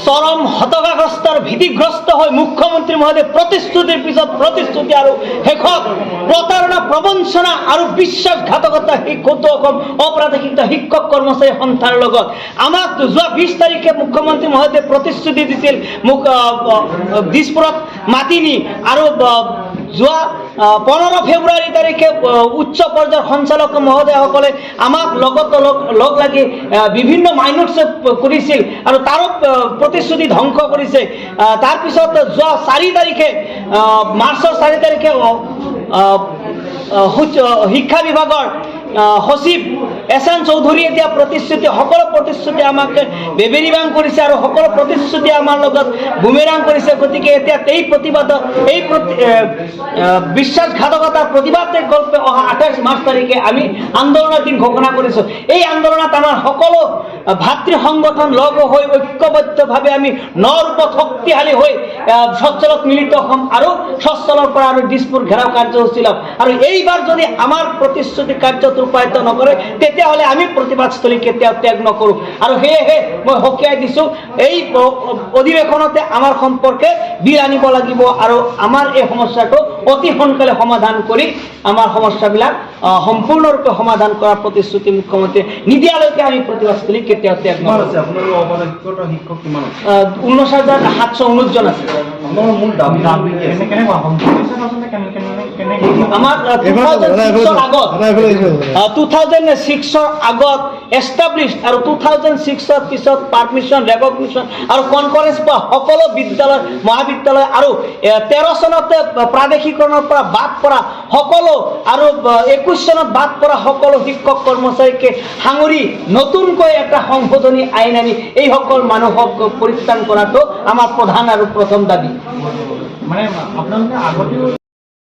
চৰম হতাশাগ্ৰস্ত আৰু ভীতিগ্ৰস্ত হৈ মুখ্যমন্ত্ৰী মহোদয় প্ৰতিশ্ৰুতিৰ পিছত প্ৰতিশ্ৰুতি আৰু শেষত প্ৰতাৰণা প্ৰবঞ্চনা আৰু বিশ্বাসঘাতকতা শিক্ষিত অসম অপ্ৰাধিকৃত শিক্ষক কৰ্মচাৰী সন্থাৰ লগত আমাক যোৱা 20 তাৰিখে মুখ্যমন্ত্ৰী মহোদয়ে প্ৰতিশ্ৰুতি দিছিল দিছপুৰত মাতি নি আৰু যোৱা 15 ফেব্ৰুৱাৰী তাৰিখে উচ্চ পৰ্যায়ৰ সঞ্চালক মহোদয়সকলে আমাক লগ লাগি বিভিন্ন মাইনৰ্ছ কৰিছিল আৰু তাৰ প্ৰতিশ্ৰুতি ধ্বংস কৰিছে। তাৰপিছত যোৱা 4 তাৰিখে মাৰ্চৰ 4 তাৰিখে শিক্ষা বিভাগৰ সচিব এছএন চৌধুৰীয়ে দিয়া প্ৰতিশ্ৰুতি সকলো প্ৰতিশ্ৰুতি আমাক বেবেৰিবাং কৰিছে আৰু সকলো প্ৰতিশ্ৰুতি আমাৰ লগত বুমেৰাং কৰিছে। গতিকে এতিয়া এই প্ৰতিবাদ এই বিশ্বাসঘাতকতাৰ প্ৰতিবাদে গল্পে অহা 28 মাৰ্চ তাৰিখে আমি আন্দোলনৰ দিন ঘোষণা কৰিছোঁ। এই আন্দোলনত আমাৰ সকলো ভাতৃ সংগঠন লগ হৈ ঐক্যবদ্ধভাৱে আমি নৰূপত শক্তিশালী হৈ সচ্ছলত মিলিত হ'ম আৰু সচ্ছলৰ পৰা আৰু দিছপুৰ ঘেৰাও কাৰ্যসূচী ল'ম আৰু এইবাৰ যদি আমাৰ প্ৰতিশ্ৰুতি কাৰ্যত ৰূপায়িত নকৰে তেতিয়াহ'লে আমি প্ৰতিবাদস্থলী কেতিয়াও ত্যাগ নকৰোঁ। আৰু সেয়েহে মই সকীয়াই দিছোঁ এই অধিৱেশনতে আমাৰ সম্পৰ্কে বিল আনিব লাগিব আৰু আমাৰ এই সমস্যাটো অতি সোনকালে সমাধান কৰি আমাৰ সমস্যাবিলাক সম্পূৰ্ণৰূপে সমাধান কৰাৰ প্ৰতিশ্ৰুতি মুখ্যমন্ত্ৰী নিদিয়ালৈকে আমি প্ৰতিবাদস্থলী কেতিয়াও ত্যাগ নকৰোঁ। 19,719 জন আছে। আমাৰ 2006ৰ আগত এষ্টাব্লিছড আৰু 2006ৰ পিছত পাৰ্মিশ্যন ৰেকগনিশ্যন আৰু কনফাৰেন্স পোৱা সকলো বিদ্যালয় মহাবিদ্যালয় আৰু 13 চনতে প্ৰাদেশিকৰণৰ পৰা বাদ পৰা সকলো আৰু 21 চনত বাদ পৰা সকলো শিক্ষক কৰ্মচাৰীকে সাঙুৰি নতুনকৈ এটা সংশোধনী আইন আনি এই সকল মানুহক পৰিত্ৰাণ কৰাটো আমাৰ প্ৰধান আৰু প্ৰথম দাবী।